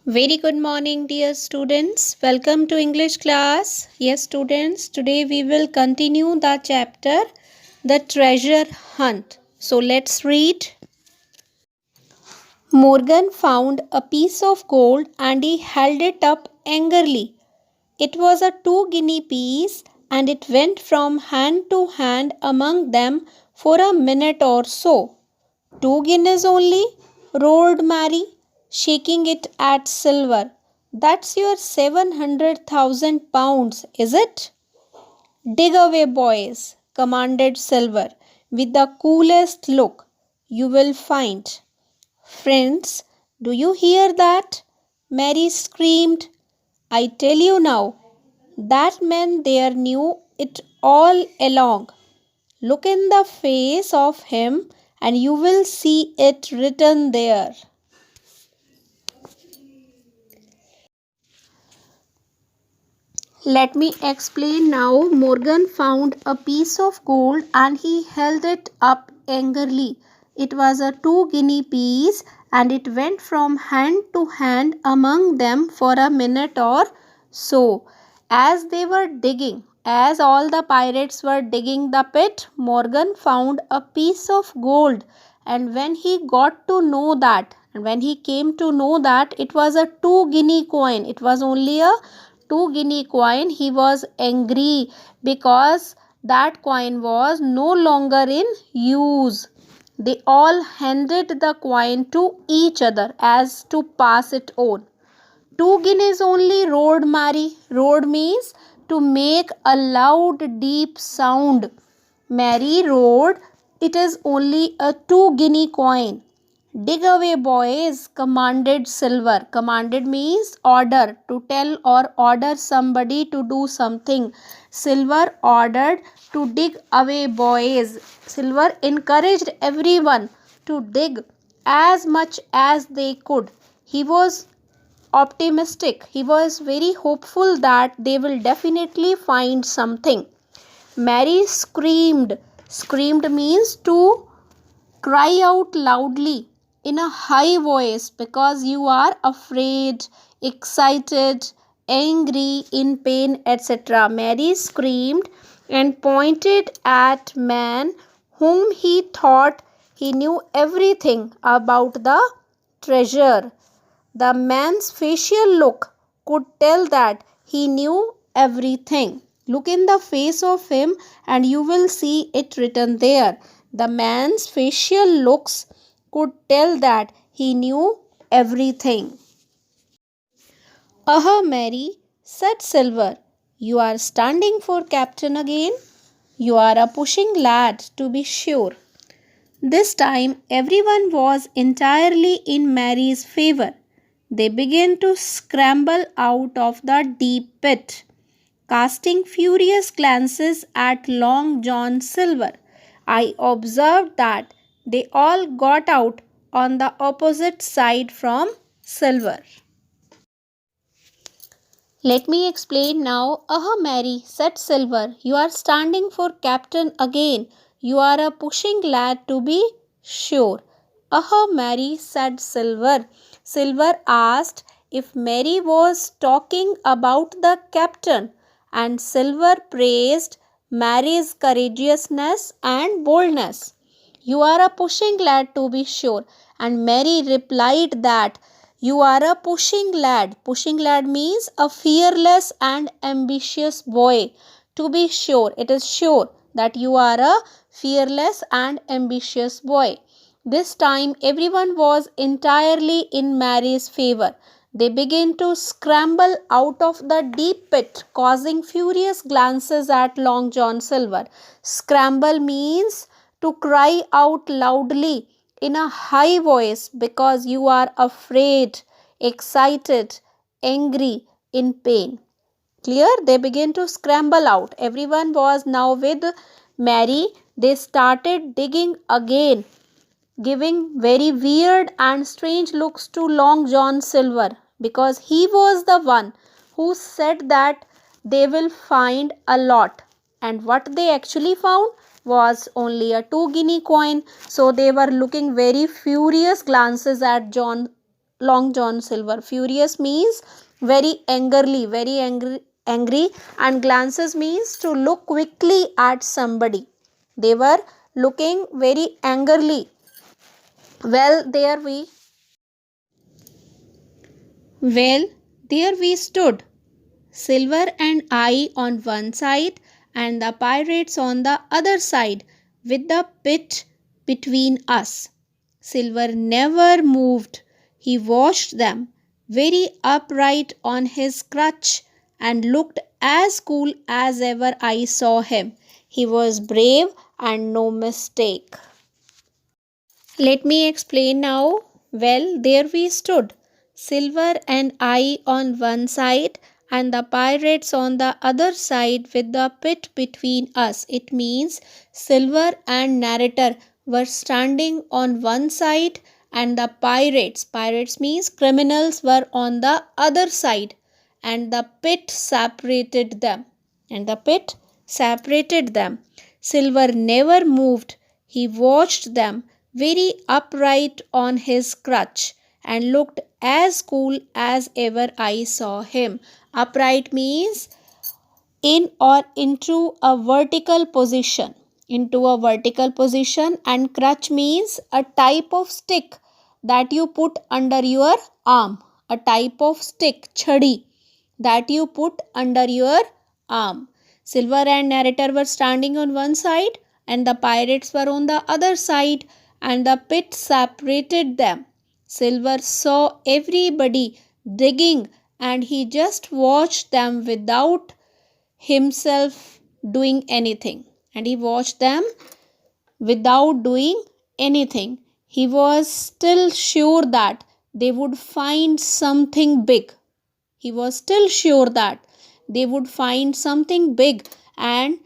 Very good morning, dear students. Welcome to English class. Yes, students, today we will continue the chapter The Treasure Hunt. So let's read. Morgan found a piece of gold and he held it up angrily. It was a 2 guinea piece and it went from hand to hand among them for a minute or so. 2 guineas only? Roared Mary, shaking it at Silver. That's your 700,000 pounds, is it? Dig away, boys, commanded Silver, with the coolest look you will find. Friends, do you hear that? Mary screamed. I tell you now, that man there knew it all along. Look in the face of him and you will see it written there. Let me explain now. Morgan found a piece of gold and he held it up angrily. It was a 2 guinea piece and it went from hand to hand among them for a minute or so. As they were digging, as all the pirates were digging the pit, Morgan found a piece of gold. And when he got to know that, and when he came to know that it was a 2 guinea coin, it was only a 2 guinea coin, he was angry because that coin was no longer in use. They all handed the coin to each other as to pass it on. 2 guineas only, roared Mary. Roared means to make a loud, deep sound. Mary roared, it is only a 2 guinea coin. Dig away, boys, commanded Silver. Commanded means order, to tell or order somebody to do something. Silver ordered to dig away, boys. Silver encouraged everyone to dig as much as they could. He was optimistic. He was very hopeful that they will definitely find something. Mary screamed. Screamed means to cry out loudly in a high voice because you are afraid, excited, angry, in pain, etc. Mary screamed and pointed at man whom he thought he knew everything about the treasure. The man's facial look could tell that he knew everything. Look in the face of him and you will see it written there. The man's facial looks could tell that he knew everything. Mary, said Silver, you are standing for captain again? You are a pushing lad, to be sure. This time everyone was entirely in Mary's favor. They began to scramble out of the deep pit, casting furious glances at Long John Silver. I observed that they all got out on the opposite side from Silver. Let me explain now. Mary, said Silver, you are standing for captain again. You are a pushing lad, to be sure. Mary, said Silver. Silver asked if Mary was talking about the captain, and Silver praised Mary's courageousness and boldness. You are a pushing lad, to be sure. And Mary replied that you are a pushing lad. Pushing lad means a fearless and ambitious boy. To be sure, it is sure that you are a fearless and ambitious boy. This time, everyone was entirely in Mary's favor. They began to scramble out of the deep pit, causing furious glances at Long John Silver. Scramble means to cry out loudly in a high voice because you are afraid, excited, angry, in pain. Clear? They began to scramble out. Everyone was now with Mary. They started digging again, giving very weird and strange looks to Long John Silver because he was the one who said that they will find a lot. And what they actually found was only a 2 guinea coin. So they were looking very furious glances at Long John Silver. Furious means very angrily, very angry, and glances means to look quickly at somebody. They were looking very angrily. Well, there we stood, Silver and I on one side, and the pirates on the other side, with the pit between us. Silver never moved. He watched them, very upright on his crutch, and looked as cool as ever I saw him. He was brave and no mistake. Let me explain now. Well, there we stood, Silver and I on one side, and the pirates on the other side, with the pit between us. It means Silver and narrator were standing on one side, and the pirates means criminals, were on the other side, and the pit separated them. And the pit separated them. Silver never moved. He watched them, very upright on his crutch, and looked as cool as ever I saw him. Upright means in or into a vertical position. Into a vertical position, and crutch means a type of stick that you put under your arm. A type of stick, chhadi, that you put under your arm. Silver and narrator were standing on one side, and the pirates were on the other side, and the pit separated them. Silver saw everybody digging, and he just watched them without himself doing anything. And he watched them without doing anything. He was still sure that they would find something big. He was still sure that they would find something big, and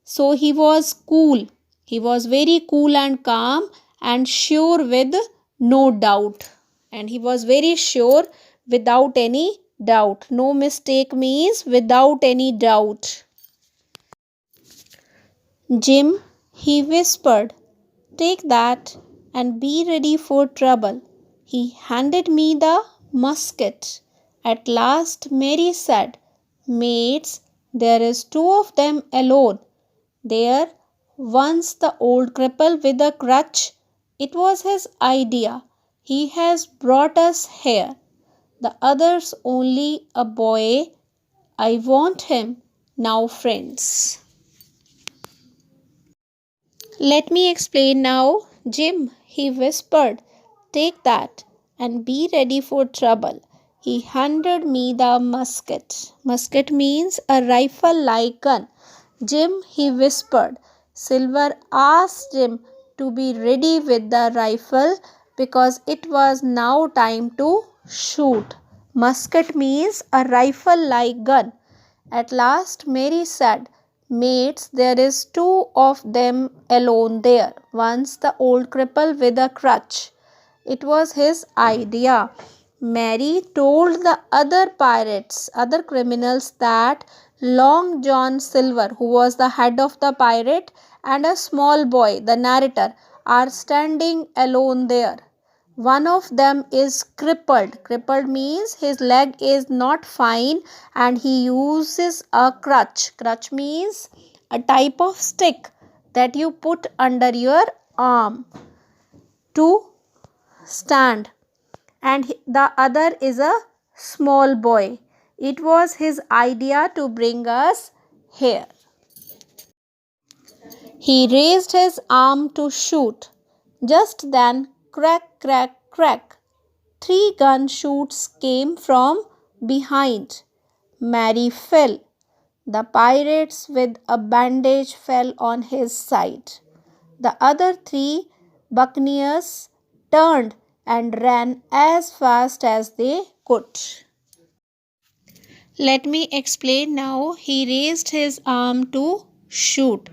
so he was cool. He was very cool and calm and sure with no doubt. And he was very sure without any doubt. No mistake means without any doubt. Jim, he whispered, take that and be ready for trouble. He handed me the musket. At last Mary said, mates, there is two of them alone. There, once the old cripple with a crutch. It was his idea. He has brought us here. The other's only a boy. I want him. Now, friends. Let me explain now. Jim, he whispered, take that and be ready for trouble. He handed me the musket. Musket means a rifle like gun. Jim, he whispered. Silver asked Jim to be ready with the rifle because it was now time to shoot. Musket means a rifle like gun. At last Mary said, mates, there is two of them alone there. Once the old cripple with a crutch. It was his idea. Mary told the other criminals, that Long John Silver, who was the head of the pirate, and a small boy, the narrator, are standing alone there. One of them is crippled. Crippled means his leg is not fine and he uses a crutch. Crutch means a type of stick that you put under your arm to stand. And the other is a small boy. It was his idea to bring us here. He raised his arm to shoot. Just then, crack, crack, crack, 3 gun shoots came from behind. Mary fell. The pirates with a bandage fell on his side. The other 3 buccaneers turned and ran as fast as they could. Let me explain now. He raised his arm to shoot.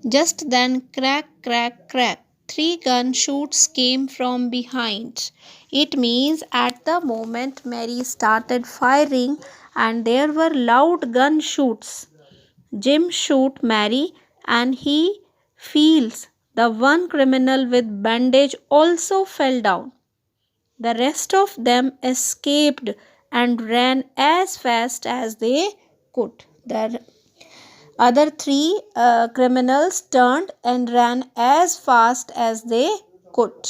Just then, crack, crack, crack, 3 gun shoots came from behind. It means at the moment Mary started firing and there were loud gun shoots. Jim shoot Mary and he feels the one criminal with bandage also fell down. The rest of them escaped and ran as fast as they could. The other three criminals turned and ran as fast as they could.